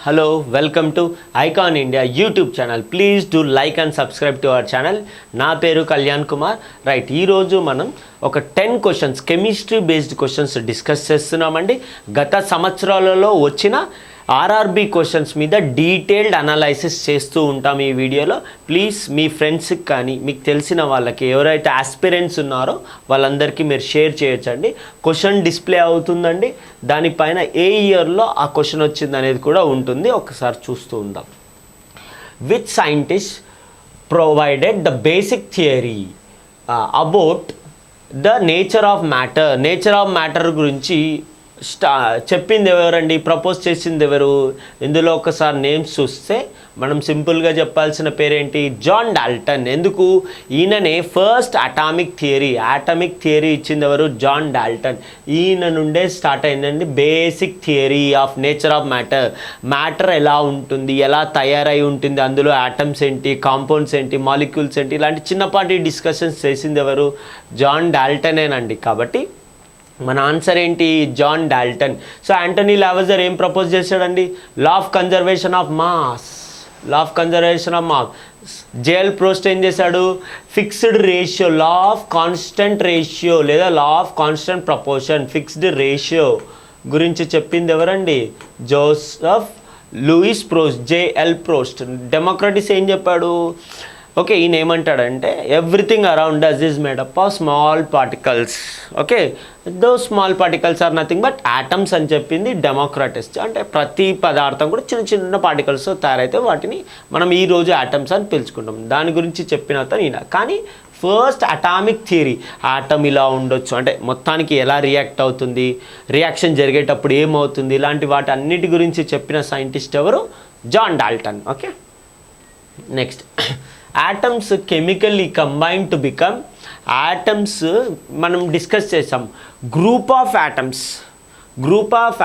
hello, welcome to Icon India YouTube channel. Please do like and subscribe to our channel. నా పేరు Kalyan Kumar. Right, ఈరోజు మనం ఒక 10 questions chemistry based questions discuss చేస్తున్నామండి. గత సంవత్సరాలలో వచ్చిన ఆర్ఆర్బి క్వశ్చన్స్ మీద డీటెయిల్డ్ అనాలైసిస్ చేస్తూ ఉంటాం ఈ వీడియోలో. ప్లీజ్ మీ ఫ్రెండ్స్కి కానీ మీకు తెలిసిన వాళ్ళకి ఎవరైతే ఆస్పిరెంట్స్ ఉన్నారో వాళ్ళందరికీ మీరు షేర్ చేయొచ్చండి. క్వశ్చన్ డిస్ప్లే అవుతుందండి, దానిపైన ఏ ఇయర్లో ఆ క్వశ్చన్ వచ్చింది అనేది కూడా ఉంటుంది. ఒకసారి చూస్తూ ఉందాం. Which scientist provided the basic theory about the nature of matter గురించి చెప్పింది ఎవరండి, ప్రపోజ్ చేసింది ఎవరు? ఇందులో ఒకసారి నేమ్స్ చూస్తే మనం సింపుల్గా చెప్పాల్సిన పేరేంటి? John Dalton. ఎందుకు? ఈయననే ఫస్ట్ అటామిక్ థియరీ ఇచ్చింది ఎవరు? John Dalton. ఈయన నుండే స్టార్ట్ అయిందండి basic theory of nature of matter ఎలా ఉంటుంది, ఎలా తయారై ఉంటుంది, అందులో ఆటమ్స్ ఏంటి, కాంపౌండ్స్ ఏంటి, మాలిక్యూల్స్ ఏంటి, ఇలాంటి చిన్నపాటి డిస్కషన్స్ చేసింది ఎవరు? జాన్ డాల్టనేనండి. కాబట్టి మన ఆన్సర్ ఏంటి? John Dalton. So Antoine Lavoisier ఏం ప్రపోజ్ చేశాడండి? Law of conservation of mass. JL Proust ఏం చేశాడు? Fixed ratio, law of constant ratio లేదా law of constant proportion, fixed ratio గురించి చెప్పింది ఎవరండి? Joseph Louis Proust, JL Proust. Democritus ఏం చెప్పాడు? ఓకే, ఈయన ఏమంటాడంటే everything around us is made up of small particles. Okay, though small particles are nothing but atoms అని చెప్పింది డెమోక్రటిస్. అంటే ప్రతి పదార్థం కూడా చిన్న చిన్న పార్టికల్స్ తయారైతే వాటిని మనం ఈరోజు ఆటమ్స్ అని పిలుచుకుంటాం. దాని గురించి చెప్పిన అతను ఈయన. కానీ ఫస్ట్ అటామిక్ థియరీ, ఆటమ్ ఇలా ఉండొచ్చు అంటే మొత్తానికి ఎలా రియాక్ట్ అవుతుంది, రియాక్షన్ జరిగేటప్పుడు ఏమవుతుంది, ఇలాంటి వాటి అన్నిటి గురించి చెప్పిన సైంటిస్ట్ ఎవరు? John Dalton. Okay, next atoms chemically combine to become atoms. మనం డిస్కస్ చేసాం group of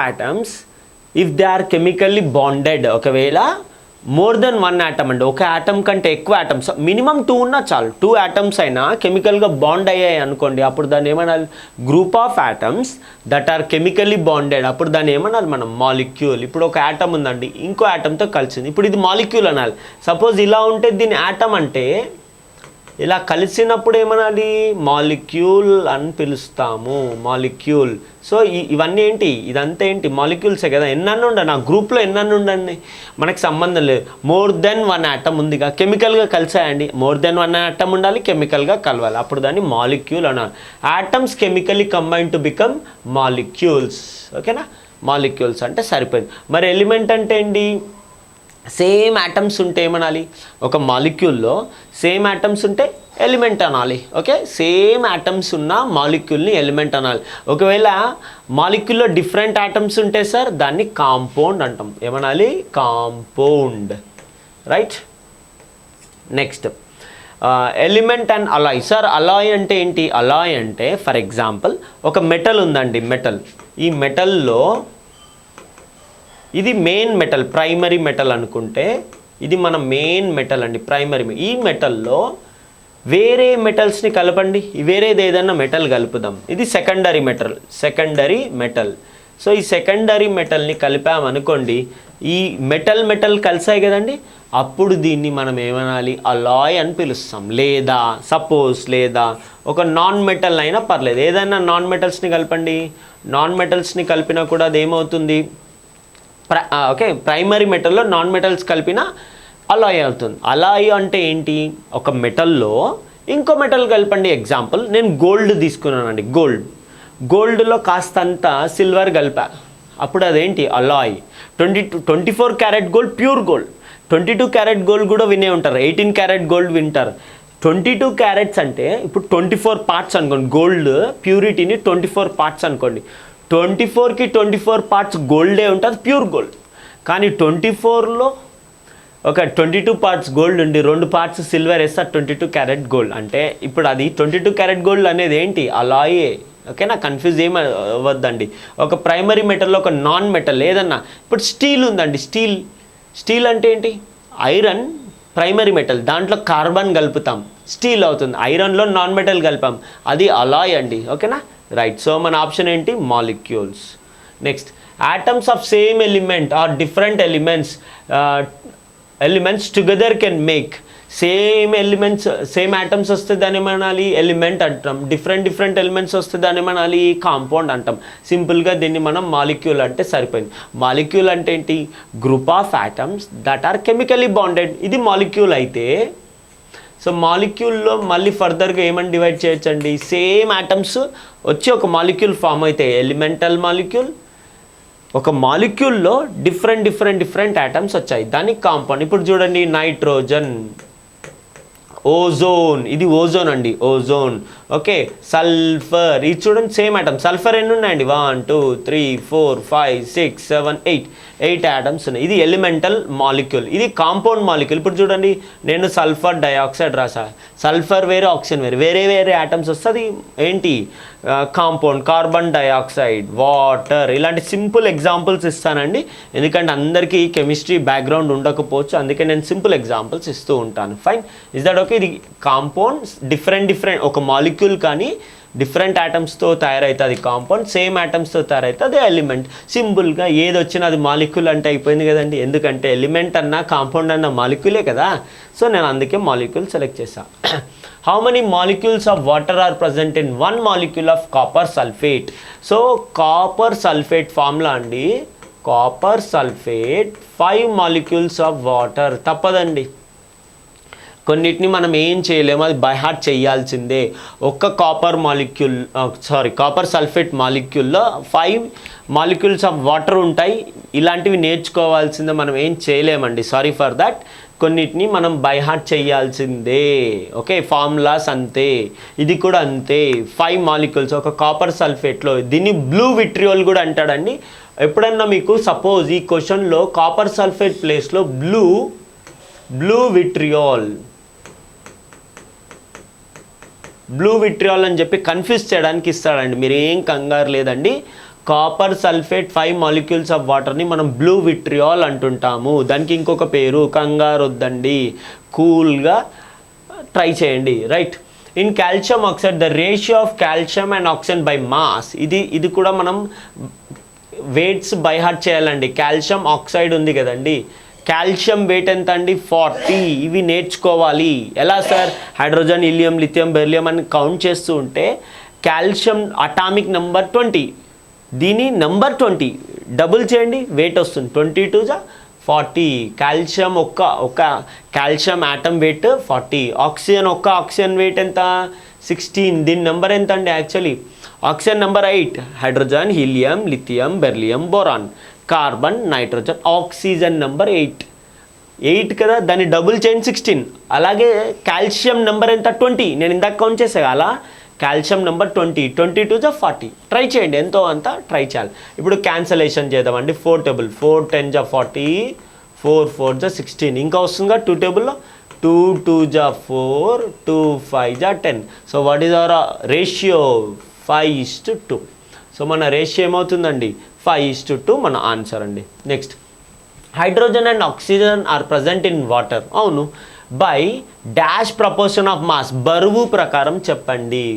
atoms if they are chemically bonded. ఒకవేళ మోర్ దెన్ 1 ఆటమ్ అండి, ఒక ఆటమ్ కంటే ఎక్కువ ఆటమ్స్, మినిమం 2 ఉన్నా చాలు, 2 ఆటమ్స్ అయినా కెమికల్గా బాండ్ అయ్యాయి అనుకోండి, అప్పుడు దాన్ని ఏమనాలి? Group of atoms that are chemically bonded. అప్పుడు దాన్ని ఏమనాలి మనం? మాలిక్యూల్. ఇప్పుడు ఒక ఆటమ్ ఉందండి, ఇంకో ఆటమ్తో కలిసింది, ఇప్పుడు ఇది మాలిక్యూల్ అనాలి. సపోజ్ ఇలా ఉంటే దీన్ని ఆటమ్ అంటే, ఇలా కలిసినప్పుడు ఏమనాలి? మాలిక్యూల్ అని పిలుస్తాము, మాలిక్యూల్. సో ఇవన్నీ ఏంటి? ఇదంతా ఏంటి? మాలిక్యూల్సే కదా. ఎన్నన్నీ ఉండండి ఆ గ్రూప్లో, ఎన్నన్నీ ఉండండి మనకు సంబంధం లేదు. మోర్ దెన్ 1 ఆటమ్ ఉందిగా, కెమికల్గా కలిసాయండి, మోర్ దెన్ 1 ఆటమ్ ఉండాలి, కెమికల్గా కలవాలి, అప్పుడు దాన్ని మాలిక్యూల్ అనాలి. Atoms chemically combine to become molecules. ఓకేనా, మాలిక్యూల్స్ అంటే సరిపోయింది. మరి ఎలిమెంట్ అంటే ఏంటి? సేమ్ ఆటమ్స్ ఉంటే ఏమనాలి? ఒక మాలిక్యూల్లో సేమ్ ఆటమ్స్ ఉంటే ఎలిమెంట్ అనాలి. ఓకే, సేమ్ ఆటమ్స్ ఉన్న మాలిక్యూల్ని ఎలిమెంట్ అనాలి. ఒకవేళ మాలిక్యూల్లో డిఫరెంట్ ఆటమ్స్ ఉంటే సార్ దాన్ని కాంపౌండ్ అంటాం. ఏమనాలి? Compound. Right, next element and Alai. Sir Alai అంటే ఏంటి? అలాయ్ అంటే ఫర్ ఎగ్జాంపుల్ ఒక మెటల్ ఉందండి, ఈ మెటల్లో ఇది మెయిన్ మెటల్, ప్రైమరీ మెటల్ అనుకుంటే ఇది మన మెయిన్ మెటల్ అండి, ప్రైమరీ. ఈ మెటల్లో వేరే మెటల్స్ని కలపండి, వేరేది ఏదైనా మెటల్ కలుపుదాం, ఇది సెకండరీ మెటల్. సో ఈ సెకండరీ మెటల్ని కలిపామనుకోండి, ఈ మెటల్ కలిసాయి కదండి, అప్పుడు దీన్ని మనం ఏమనాలి? అలాయ్ అని పిలుస్తాం. లేదా ఒక నాన్ మెటల్ అయినా పర్లేదు, ఏదైనా నాన్ మెటల్స్ని కలపండి, నాన్ మెటల్స్ని కలిపినా కూడా అది ఏమవుతుంది? ఓకే, ప్రైమరీ మెటల్లో నాన్ మెటల్స్ కలిపిన అలాయ్ అవుతుంది. అలాయ్ అంటే ఏంటి? ఒక మెటల్లో ఇంకో మెటల్ కలపండి. ఎగ్జాంపుల్ నేను గోల్డ్ తీసుకున్నానండి, గోల్డ్లో కాస్తంత సిల్వర్ కలిపా, అప్పుడు అదేంటి? Alai. 24 carat gold pure gold, 22 carat gold కూడా వినే ఉంటారు, 18 క్యారెట్ గోల్డ్ వింటారు. 22 క్యారెట్స్ అంటే ఇప్పుడు 24 పార్ట్స్ అనుకోండి, గోల్డ్ ప్యూరిటీని 24 పార్ట్స్ అనుకోండి, 24కి 24 పార్ట్స్ గోల్డే ఉంటుంది, ప్యూర్ గోల్డ్. కానీ 24లో ఒక 22 పార్ట్స్ గోల్డ్ ఉండి 2 పార్ట్స్ సిల్వర్ వేస్తే 22 క్యారెట్ గోల్డ్. అంటే ఇప్పుడు అది 22 క్యారెట్ గోల్డ్ అనేది ఏంటి? అలాయే. ఓకేనా, కన్ఫ్యూజ్ ఏమి అవ్వద్దండి. ఒక ప్రైమరీ మెటల్లో ఒక నాన్ మెటల్ ఏదన్నా, ఇప్పుడు స్టీల్ ఉందండి, స్టీల్ అంటే ఏంటి? ఐరన్ ప్రైమరీ మెటల్, దాంట్లో కార్బన్ కలుపుతాం, స్టీల్ అవుతుంది. ఐరన్లో నాన్ మెటల్ కలిపాం, అది అలాయ్ అండి. ఓకేనా, రైట్. సో మన ఆప్షన్ ఏంటి? Molecules. Next Atoms of same element or different elements together can make same elements same atoms వస్తే దాన్ని ఏమనాలి ఎలిమెంట్ అంటాం. డిఫరెంట్ ఎలిమెంట్స్ వస్తే దాన్ని ఏమనాలి కాంపౌండ్ అంటాం. సింపుల్గా దీన్ని మనం మాలిక్యూల్ అంటే సరిపోయింది. మాలిక్యూల్ అంటే ఏంటి? Group of atoms that are chemically bonded. ఇది మాలిక్యూల్ అయితే సో మాలిక్యూల్లో మళ్ళీ ఫర్దర్గా ఏమని డివైడ్ చేయొచ్చండి? సేమ్ ఆటమ్స్ వచ్చి ఒక మాలిక్యూల్ ఫామ్ అయితే ఎలిమెంటల్ మాలిక్యూల్. ఒక మాలిక్యూల్లో డిఫరెంట్ ఆటమ్స్ వచ్చాయి, దానికి కాంపౌండ్. ఇప్పుడు చూడండి నైట్రోజన్, ఓజోన్, ఇది ఓజోన్ అండి, ఓజోన్. ఓకే, సల్ఫర్, ఇది చూడండి సేమ్ ఆటమ్. సల్ఫర్ ఎన్ని ఉన్నాయండి? 1 2 3 4 5 6 7 8 ఆటమ్స్ ఉన్నాయి. ఇది ఎలిమెంటల్ మాలిక్యూల్, ఇది కాంపౌండ్ మాలిక్యూల్. ఇప్పుడు చూడండి నేను సల్ఫర్ డైఆక్సైడ్ రాసా. సల్ఫర్ వేరే, ఆక్సిజన్ వేరే ఆటమ్స్ వస్తుంది ఏంటి? కాంపౌండ్. Carbon dioxide, water. ఇలాంటి సింపుల్ ఎగ్జాంపుల్స్ ఇస్తానండి, ఎందుకంటే అందరికీ కెమిస్ట్రీ బ్యాక్గ్రౌండ్ ఉండకపోవచ్చు, అందుకే నేను సింపుల్ ఎగ్జాంపుల్స్ ఇస్తూ ఉంటాను. Fine, is that okay? ఇది కాంపౌండ్. డిఫరెంట్ ఒక మాలిక్యూల్ కానీ డిఫరెంట్ ఆటమ్స్తో తయారైతే అది కాంపౌండ్, సేమ్ ఆటమ్స్తో తయారైతే అది ఎలిమెంట్. సింపుల్గా ఏది వచ్చినా అది మాలిక్యూల్ అంటే అయిపోయింది కదండి, ఎందుకంటే ఎలిమెంట్ అన్నా కాంపౌండ్ అన్న మాలిక్యూలే కదా. సో నేను అందుకే మాలిక్యూల్ సెలెక్ట్ చేశాను. How many molecules of water are present in 1 molecule of copper sulphate? So copper sulphate formula అండి, copper sulphate 5 molecules of water. తప్పదండి, కొన్నిటిని మనం ఏం చేయలేము, అది బై హార్ట్ చేయాల్సిందే. ఒక్క కాపర్ సల్ఫేట్ మాలిక్యూల్లో 5 మాలిక్యూల్స్ ఆఫ్ వాటర్ ఉంటాయి. ఇలాంటివి నేర్చుకోవాల్సిందే, మనం ఏం చేయలేమండి, సారీ ఫర్ దట్. కొన్నిటిని మనం బై హార్ట్ చేయాల్సిందే. ఓకే, ఫార్ములాస్ అంతే, ఇది కూడా అంతే. 5 మాలిక్యూల్స్ ఒక కాపర్ సల్ఫేట్లో. దీన్ని బ్లూ విట్రియోల్ కూడా అంటాడండి. ఎప్పుడన్నా మీకు సపోజ్ ఈ క్వశ్చన్లో కాపర్ సల్ఫేట్ ప్లేస్లో బ్లూ విట్రియాల్ అని చెప్పి కన్ఫ్యూజ్ చేయడానికి ఇస్తాడండి, మీరు ఏం కంగారు లేదండి. కాపర్ సల్ఫేట్ 5 మాలిక్యూల్స్ ఆఫ్ వాటర్ని మనం బ్లూ విట్రియాల్ అంటుంటాము. దానికి ఇంకొక పేరు, కంగారు వద్దండి, కూల్గా ట్రై చేయండి. Right, in calcium oxide the ratio of calcium and oxygen by mass. ఇది కూడా మనం వెయిట్స్ బై హార్ట్ చేయాలండి. కాల్షియం ఆక్సైడ్ ఉంది కదండి, కాల్షియం వెయిట్ ఎంత అండి? 40. ఇవి నేర్చుకోవాలి. ఎలా sir? Hydrogen, helium, lithium, beryllium అని కౌంట్ చేస్తూ ఉంటే కాల్షియం అటామిక్ నెంబర్ 20, దీని నెంబర్ 20 డబుల్ చేయండి, వెయిట్ వస్తుంది 22 × 40. కాల్షియం ఒక్క calcium atom weight 40. Oxygen weight ఎంత? 16. దీని నెంబర్ ఎంత అండి? Actually oxygen number 8, hydrogen, helium, lithium, beryllium, boron, carbon, nitrogen. Oxygen number 8 కదా, దాన్ని డబుల్ చేయండి 16. అలాగే కాల్షియం నెంబర్ ఎంత? 20. నేను ఇందాక కౌంట్ చేసా అలా. Calcium number 20, 22 × 40. ట్రై చేయండి, ఎంతో అంత ట్రై చేయాలి. ఇప్పుడు క్యాన్సలేషన్ చేద్దామండి. 4 టేబుల్, 4 10 × 40, 4 4 × 16. ఇంకా వస్తుందిగా 2 టేబుల్లో, 2 2 × 4, 2 5 × 10. So what is our ratio? 5:2. So మన రేషియో ఏమవుతుందండి? 5:2 మన ఆన్సర్ అండి. Next, hydrogen and oxygen are present in water. అవును, by dash proportion of mass. బరువు ప్రకారం చెప్పండి.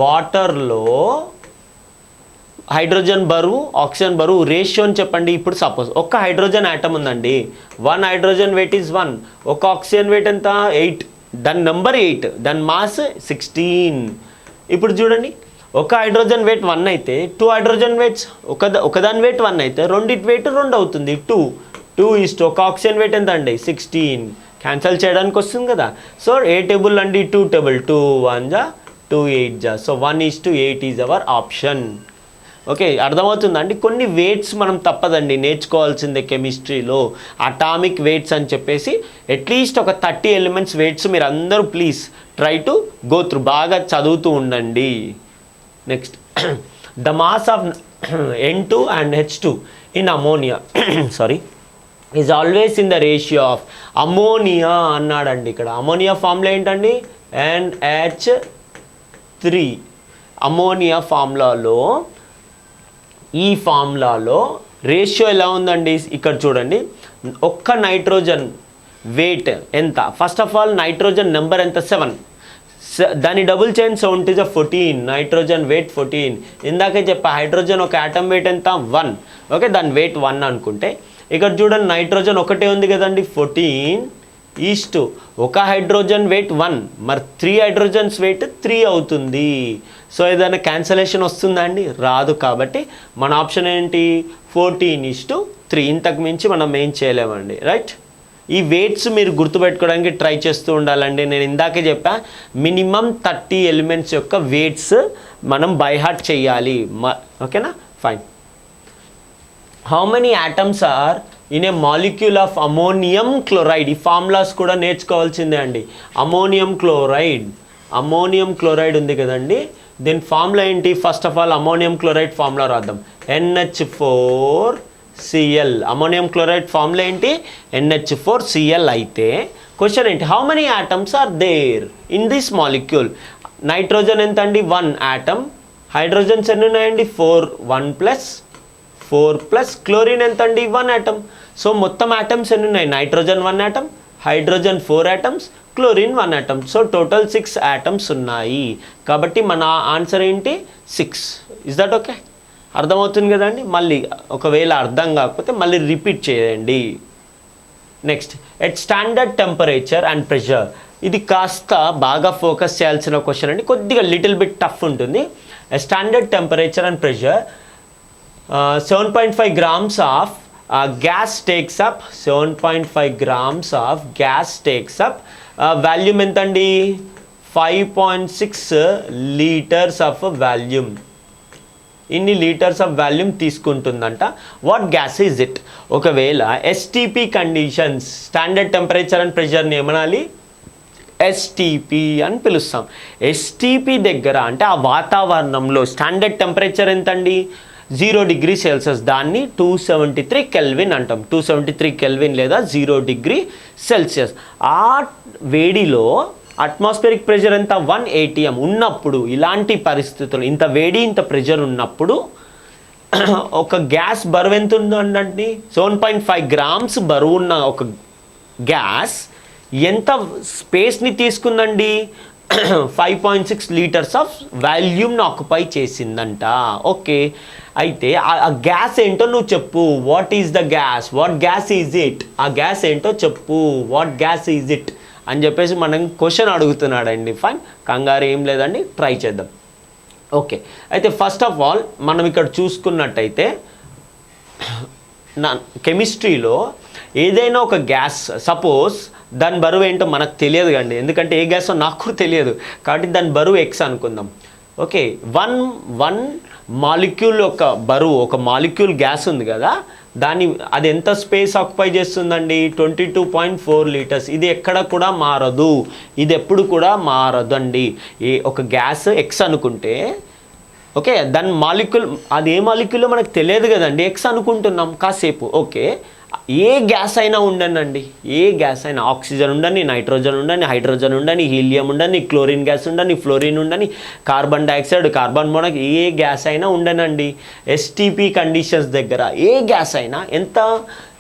వాటర్లో హైడ్రోజన్ బరువు, ఆక్సిజన్ బరువు రేషియో అని చెప్పండి. ఇప్పుడు సపోజ్ ఒక్క హైడ్రోజన్ ఆటమ్ ఉందండి, 1 హైడ్రోజన్ వెయిట్ ఈజ్ 1. ఒక ఆక్సిజన్ వెయిట్ ఎంత? 8. దాని నెంబర్ 8, దాని మాస్ 16. ఇప్పుడు చూడండి, ఒక హైడ్రోజన్ వెయిట్ 1 అయితే 2 హైడ్రోజన్ వెయిట్స్ ఒకదాని వెయిట్ 1 అయితే రెండిటి వెయిట్ 2 అవుతుంది. 2 ఒక ఆక్సిజన్ వెయిట్ ఎంత అండి? 16. క్యాన్సిల్ చేయడానికి వస్తుంది కదా. సో ఏ టేబుల్ అండి? 2 table. 2 1 × 2 8 so 1:8 is our option. Okay, అర్థమవుతుందండి. కొన్ని వెయిట్స్ మనం తప్పదండి నేర్చుకోవాల్సిందే కెమిస్ట్రీలో, అటామిక్ వెయిట్స్ అని చెప్పేసి. అట్లీస్ట్ ఒక 30 ఎలిమెంట్స్ వెయిట్స్ మీరు అందరూ please try to go through, బాగా చదువుతూ ఉండండి. Next, the mass of N2 and H2 in ammonia is always in the ratio of. Ammonia అన్నాడండి ఇక్కడ. అమోనియా ఫార్ములా ఏంటండి? NH3. అమోనియా ఫార్ములాలో, ఈ ఫార్ములాలో రేషియో ఎలా ఉందండి? ఇక్కడ చూడండి, ఒక్క నైట్రోజన్ వెయిట్ ఎంత? First of all nitrogen number ఎంత? 7. దాని డబుల్ చేయండి, 7 × 14, నైట్రోజన్ వెయిట్ 14. ఇందాకే చెప్పా హైడ్రోజన్ ఒక ఆటమ్ వెయిట్ ఎంత 1, ఓకే దాని వెయిట్ 1 అనుకుంటే, ఇక్కడ చూడండి నైట్రోజన్ ఒకటే ఉంది కదండి 14 ఒక హైడ్రోజన్ వెయిట్ 1, మరి 3 హైడ్రోజన్స్ వెయిట్ 3 అవుతుంది. సో ఏదైనా క్యాన్సలేషన్ వస్తుందా అండి? రాదు. కాబట్టి మన ఆప్షన్ ఏంటి 14:3. ఇంతకు మించి మనం ఏం చేయలేమండి, రైట్. ఈ వెయిట్స్ మీరు గుర్తుపెట్టుకోవడానికి ట్రై చేస్తూ ఉండాలండి. నేను ఇందాకే చెప్పా మినిమం 30 ఎలిమెంట్స్ యొక్క వెయిట్స్ మనం బై హార్ట్ చేయాలి, ఓకేనా. Fine. How many atoms are in a molecule of ammonium chloride? ఈ ఫార్ములాస్ కూడా నేర్చుకోవాల్సిందే అండి. అమోనియం క్లోరైడ్ ఉంది కదండి, దీని ఫార్ములా ఏంటి? First of all ammonium chloride formula రాద్దాం. NH4Cl. అమోనియం క్లోరైడ్ ఫార్ములా ఏంటి? NH4Cl. అయితే క్వశ్చన్ ఏంటి? How many atoms are there in this molecule? Nitrogen ఎంత అండి? 1 ఆటమ్. హైడ్రోజన్స్ ఎన్ని ఉన్నాయండి? 4. 1 + 4 + క్లోరిన్ ఎంత అండి? 1 ఆటమ్. సో మొత్తం ఆటమ్స్ ఎన్ని ఉన్నాయి? Nitrogen 1 atom, hydrogen 4 atoms, chlorine 1 atom. So total 6 atoms ఉన్నాయి. కాబట్టి మన ఆన్సర్ ఏంటి? 6. Is that okay? అర్థమవుతుంది కదండి. మళ్ళీ ఒకవేళ అర్థం కాకపోతే మళ్ళీ రిపీట్ చేయండి. Next, at standard temperature and pressure. ఇది కాస్త బాగా ఫోకస్ చేయాల్సిన క్వశ్చన్ అండి, కొద్దిగా లిటిల్ బిట్ టఫ్ ఉంటుంది. Standard temperature and pressure 7.5 grams of gas takes up 7.5 grams of gas takes up volume ఎంత అండి? 5.6 liters ఆఫ్ వాల్యూమ్. ఇన్ని లీటర్స్ ఆఫ్ వాల్యూమ్ తీసుకుంటుందంట. What gas is it? ఒకవేళ STP conditions, standard temperature and ప్రెషర్ని ఏమనాలి? STP అని పిలుస్తాం. STP దగ్గర అంటే ఆ వాతావరణంలో స్టాండర్డ్ టెంపరేచర్ ఎంతండి? 0 degrees Celsius. దాన్ని 273 Kelvin అంటాం. 273 Kelvin లేదా 0 degree Celsius. ఆ వేడిలో అట్మాస్ఫియరిక్ ప్రెషర్ ఎంత? 1 atm ఉన్నప్పుడు, ఇలాంటి పరిస్థితులు ఇంత వేడి ఇంత ప్రెషర్ ఉన్నప్పుడు ఒక గ్యాస్ బరువు ఎంత ఉందండి? 7.5 grams బరువు ఉన్న ఒక గ్యాస్ ఎంత స్పేస్ని తీసుకుందండి? 5.6 liters ఆఫ్ వాల్యూమ్ని ఆక్యుపై చేసిందంట. ఓకే, అయితే ఆ గ్యాస్ ఏంటో నువ్వు చెప్పు. What is the gas? What gas is it? ఆ గ్యాస్ ఏంటో చెప్పు. వాట్ గ్యాస్ ఈజ్ ఇట్ అని చెప్పేసి మనం క్వశ్చన్ అడుగుతున్నాడండి. ఫైన్, కంగారు ఏం లేదండి, ట్రై చేద్దాం. ఓకే, అయితే ఫస్ట్ ఆఫ్ ఆల్ మనం ఇక్కడ చూసుకున్నట్టయితే కెమిస్ట్రీలో ఏదైనా ఒక గ్యాస్, సపోజ్ దాని బరువు ఏంటో మనకు తెలియదు కండి, ఎందుకంటే ఏ గ్యాసో నాకు తెలియదు. కాబట్టి దాని బరువు X అనుకుందాం. ఓకే, వన్ మాలిక్యూల్ యొక్క బరువు, ఒక మాలిక్యూల్ గ్యాస్ ఉంది కదా, అది ఎంత స్పేస్ ఆక్యుపై చేస్తుందండి? 22.4 liters. ఇది ఎక్కడ కూడా మారదు, ఇది ఎప్పుడు కూడా మారదు అండి. ఒక గ్యాస్ X అనుకుంటే, ఓకే, దాని మాలిక్యూల్, అది ఏ మాలిక్యూల్లో మనకు తెలియదు కదండి, X అనుకుంటున్నాం కాసేపు. ఓకే, ఏ గ్యాస్ అయినా ఉండనండి, ఏ గ్యాస్ అయినా, ఆక్సిజన్ ఉండని, నైట్రోజన్ ఉండని, హైడ్రోజన్ ఉండని, హీలియం ఉండని, క్లోరిన్ గ్యాస్ ఉండని, ఫ్లోరిన్ ఉండని, కార్బన్ డైఆక్సైడ్, కార్బన్ మోనాక్సైడ్, ఏ గ్యాస్ అయినా ఉండనండి. STP కండిషన్స్ దగ్గర ఏ గ్యాస్ అయినా ఎంత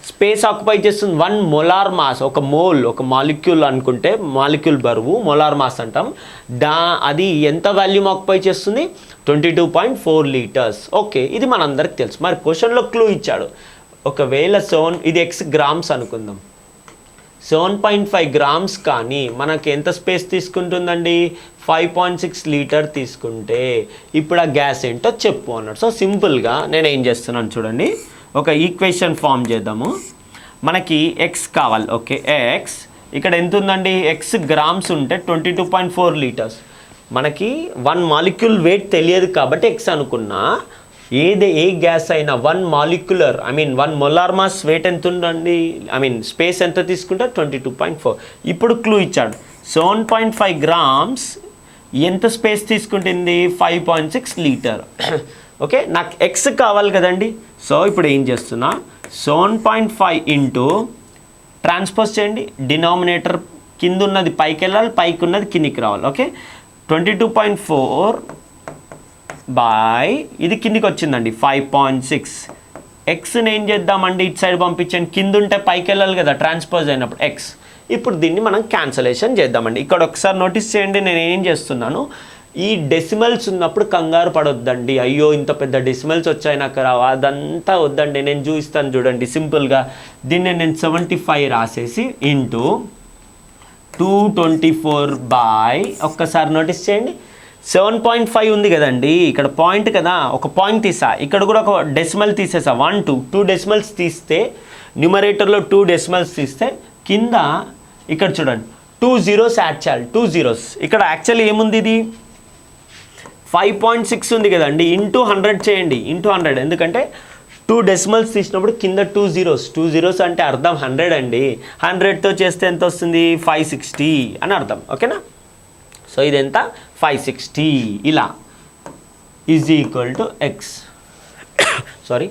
స్పేస్ ఆక్యుపై చేస్తుంది? 1 molar మాస్. ఒక మోల్, ఒక మాలిక్యూల్ అనుకుంటే, మాలిక్యూల్ బరువు మోలార్ మాస్ అంటాం. అది ఎంత వాల్యూమ్ ఆక్యుపై చేస్తుంది? 22.4 liters. ఓకే, ఇది మనందరికి తెలుసు. మరి క్వశ్చన్లో క్లూ ఇచ్చాడు. ఒకవేళ ఇది X గ్రామ్స్ అనుకుందాం. 7.5 grams కానీ మనకి ఎంత స్పేస్ తీసుకుంటుందండి? 5.6 liter తీసుకుంటే ఇప్పుడు ఆ గ్యాస్ ఏంటో చెప్పు అన్నాడు. సో సింపుల్గా నేను ఏం చేస్తున్నాను చూడండి, ఒక ఈక్వేషన్ ఫామ్ చేద్దాము. మనకి X కావాలి. ఓకే, X ఇక్కడ ఎంత ఉందండి? X గ్రామ్స్ ఉంటే 22.4 liters. మనకి 1 మాలిక్యూల్ వెయిట్ తెలియదు కాబట్టి X అనుకున్నా. ఏ గ్యాస్ అయినా 1 మాలిక్యులర్, 1 molar మాస్ వెయిట్ ఎంత ఉందండి? స్పేస్ ఎంత తీసుకుంటే 22.4. ఇప్పుడు క్లూ ఇచ్చాడు, 7.5 grams ఎంత స్పేస్ తీసుకుంటుంది? 5.6 liter. ఓకే, నాకు X కావాలి కదండి. సో ఇప్పుడు ఏం చేస్తున్నా, 7.5 ఇంటూ ట్రాన్స్పోజ్ చేయండి. డినామినేటర్ కింద ఉన్నది పైకి వెళ్ళాలి, పైకి ఉన్నది కిందికి రావాలి. ఓకే, 22.4 బై ఇది కిందికి వచ్చిందండి 5.6. Xని ఏం చేద్దామండి? ఇటు సైడ్ పంపించండి. కింద ఉంటే పైకి వెళ్ళాలి కదా ట్రాన్స్పోజ్ అయినప్పుడు. ఇప్పుడు దీన్ని మనం క్యాన్సలేషన్ చేద్దామండి. ఇక్కడ ఒకసారి నోటీస్ చేయండి, నేను ఏం చేస్తున్నాను, ఈ డెసిమల్స్ ఉన్నప్పుడు కంగారు పడొద్దండి. అయ్యో ఇంత పెద్ద డెసిమల్స్ వచ్చాయి నాకు రావా, అదంతా వద్దండి. నేను చూపిస్తాను చూడండి సింపుల్గా. దీన్ని నేను 75 రాసేసి ఇంటూ 224 బై, ఒక్కసారి నోటీస్ చేయండి 7.5 ఉంది కదండి, ఇక్కడ పాయింట్ కదా, ఒక పాయింట్ తీసా, ఇక్కడ కూడా ఒక డెసిమల్ తీసేసా, 1 2 డెసిమల్స్ తీస్తే, న్యూమరేటర్లో 2 డెసిమల్స్ తీస్తే కింద ఇక్కడ చూడండి 2 zeros యాడ్ చేయాలి, 2 zeros. ఇక్కడ యాక్చువల్లీ ఏముంది, ఇది 5.6 ఉంది కదండి, ఇంటూ 100 చేయండి, ఇంటూ 100. ఎందుకంటే 2 డెసిమల్స్ తీసినప్పుడు కింద 2 zeros అంటే అర్థం 100 అండి. 100తో చేస్తే ఎంత వస్తుంది, 560 అని అర్థం. ఓకేనా? సో ఇది ఎంత, 560 ఇలా is equal to X. Sorry,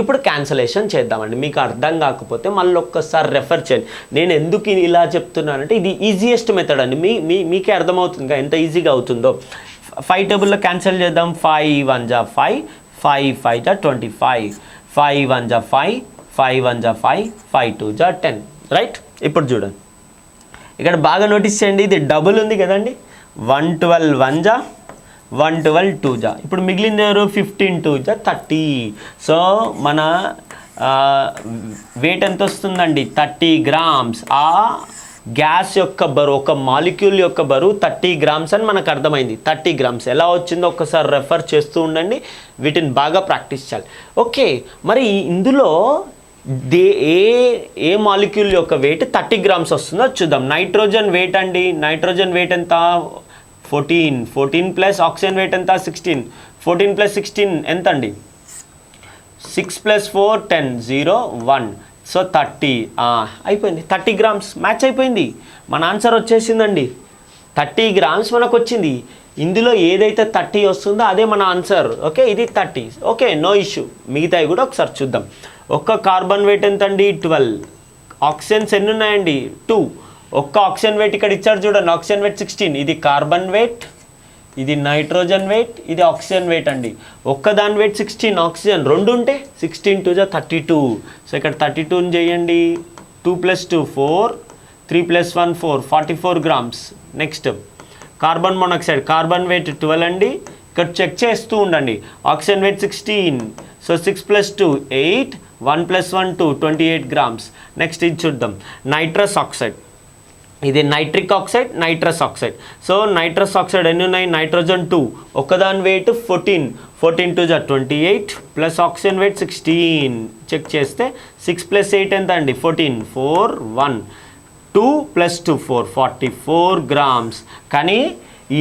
ఇప్పుడు క్యాన్సలేషన్ చేద్దామండి. మీకు అర్థం కాకపోతే మళ్ళీ ఒక్కసారి రెఫర్ చేయండి. నేను ఎందుకు ఇలా చెప్తున్నానంటే ఇది ఈజియెస్ట్ మెథడ్ అండి. మీకే అర్థమవుతుంది ఎంత ఈజీగా అవుతుందో. 5 టేబుల్లో క్యాన్సిల్ చేద్దాం. 5 1 జా 5, 5 5 జా 25, 5 1 జా 5, 5 1 జా 5, 5 2 జా 10. రైట్? ఇప్పుడు చూడండి, ఇక్కడ బాగా నోటీస్ చేయండి, ఇది డబుల్ ఉంది కదండి, 112 1 జా, 112 2 జా. ఇప్పుడు మిగిలింది ఎవరు, 15 2 జా 30. సో మన వెయిట్ ఎంత వస్తుందండి, 30 grams. ఆ గ్యాస్ యొక్క బరువు, ఒక మాలిక్యూల్ యొక్క బరువు 30 grams అని మనకు అర్థమైంది. 30 grams ఎలా వచ్చిందో ఒక్కసారి రెఫర్ చేస్తూ ఉండండి, వీటిని బాగా ప్రాక్టీస్ చేయాలి. ఓకే, మరి ఇందులో ఏ మాలిక్యూల్ యొక్క వెయిట్ 30 grams వస్తుందో చూద్దాం. నైట్రోజన్ వెయిట్ అండి, నైట్రోజన్ వెయిట్ ఎంత, 14 ప్లస్ ఆక్సిజన్ వెయిట్ ఎంత, 16, 14 ప్లస్ 16 ఎంత అండి, 6 ప్లస్ 4 10, 0 1. సో 30 అయిపోయింది, 30 grams మ్యాచ్ అయిపోయింది. మన ఆన్సర్ వచ్చేసిందండి, 30 grams మనకు వచ్చింది. ఇందులో ఏదైతే 30 వస్తుందో అదే మన ఆన్సర్. ఓకే, ఇది 30. Okay, no issue. మిగతాయి కూడా ఒకసారి చూద్దాం. ఒక్క కార్బన్ వెయిట్ ఎంత అండి, 12. ఆక్సిజన్స్ ఎన్ని ఉన్నాయండి, 2. ఒక్క ఆక్సిజన్ వెయిట్ ఇక్కడ ఇచ్చారు చూడండి, ఆక్సిజన్ వెయిట్ 16. ఇది కార్బన్ వెయిట్, ఇది నైట్రోజన్ వెయిట్, ఇది ఆక్సిజన్ వెయిట్ అండి. ఒక్కదాని వెయిట్ 16, ఆక్సిజన్ 2 ఉంటే 16 2 జా 32. సో ఇక్కడ 32 చేయండి, 2 + 2 4, 3 + 1 4, 44 grams. Next carbon monoxide, carbon weight 12 అండి. ఇక్కడ చెక్ చేస్తూ ఉండండి, oxygen weight 16. So 6 + 2 8, 1 + 1 2, 28 grams. Next ఇది చూద్దాం, నైట్రస్ ఆక్సైడ్. ఇది nitric oxide, nitrous oxide. So nitrous oxide ఎన్ని ఉన్నాయి, నైట్రోజన్ 2, ఒక్కదాని వెయిట్ 14, 14 2 జా 28 ప్లస్ ఆక్సిజన్ వెయిట్ 16. చెక్ చేస్తే 6 + 8 ఎంత అండి, 14, 4 1, 2 + 2 4, 44 grams. కానీ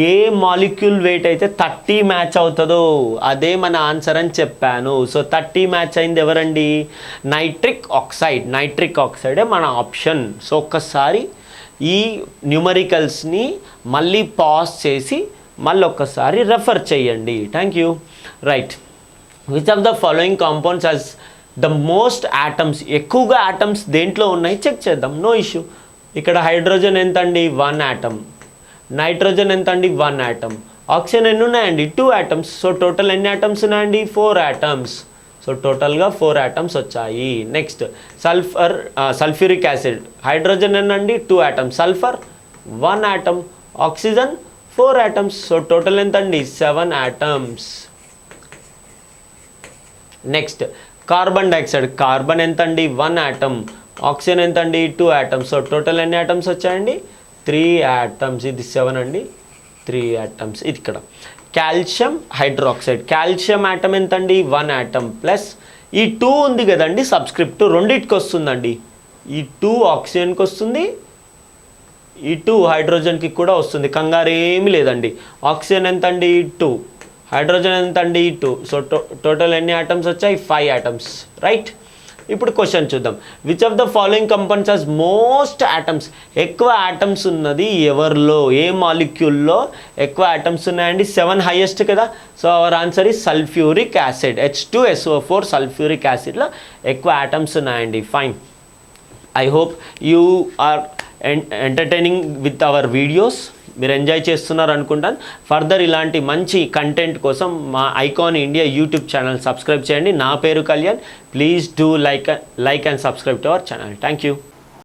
ఏ మాలిక్యూల్ వెయిట్ అయితే 30 మ్యాచ్ అవుతుందో అదే మన ఆన్సర్ అని చెప్పాను. సో 30 మ్యాచ్ అయింది ఎవరండి, నైట్రిక్ ఆక్సైడ్. నైట్రిక్ ఆక్సైడే మన ఆప్షన్. సో ఒక్కసారి ఈ న్యూమరికల్స్ని మళ్ళీ పాజ్ చేసి మళ్ళీ ఒక్కసారి రెఫర్ చేయండి. Thank you. Right, which of the following compounds has the most atoms, ఎక్కువగా యాటమ్స్ దేంట్లో ఉన్నాయి చెక్ చేద్దాం, నో ఇష్యూ. ఇక్కడ హైడ్రోజన్ ఎంత అండి, 1 atom. నైట్రోజన్ ఎంత అండి, 1 atom. ఆక్సిజన్ ఎన్ని ఉన్నాయండి, 2 atoms. సో టోటల్ ఎన్ని atoms ఉన్నాయండి, 4 atoms. సో టోటల్గా 4 atoms వచ్చాయి. నెక్స్ట్ సల్ఫ్యూరిక్ యాసిడ్, హైడ్రోజన్ ఎన్నండి, 2 atoms. Sulphur 1 atom. Oxygen 4 atoms. So total ఎంత అండి, 7 atoms. Next carbon dioxide, carbon ఎంత అండి, 1 atom. ఆక్సిజన్ ఎంత అండి, 2 atoms. సో టోటల్ ఎన్ని atoms వచ్చాయండి, 3 atoms. ఇది 7 అండి, 3 atoms. ఇది ఇక్కడ కాల్షియం హైడ్రాక్సైడ్, కాల్షియం ఆటం ఎంత అండి, 1 atom ప్లస్ ఈ 2 ఉంది కదండి సబ్స్క్రిప్ట్, రెండింటికి వస్తుందండి. ఈ 2 ఆక్సిజన్కి వస్తుంది, ఈ 2 హైడ్రోజన్కి కూడా వస్తుంది, కంగారు ఏమీ లేదండి. ఆక్సిజన్ ఎంత అండి, 2, హైడ్రోజన్ ఎంత అండి, 2. సో టోటల్ ఎన్ని ఆటమ్స్ వచ్చాయి, 5 atoms. రైట్, ఇప్పుడు క్వశ్చన్ చూద్దాం. Which of the following compounds has most atoms, ఎక్కువ ఆటమ్స్ ఉన్నది ఎవరిలో, ఏ మాలిక్యూల్లో ఎక్కువ ఆటమ్స్ ఉన్నాయండి, 7 హైయెస్ట్ కదా. So our answer is sulphuric acid, H2SO4 sulphuric యాసిడ్లో ఎక్కువ ఆటమ్స్ ఉన్నాయండి. Fine, I hope you are entertaining with our videos. మీరు ఎంజాయ్ చేస్తున్నారు అనుకుంటాను. ఫర్దర్ ఇలాంటి మంచి కంటెంట్ కోసం మా Icon India YouTube channel subscribe చేయండి. నా పేరు Kalyan. Please do like and subscribe to our channel. Thank you.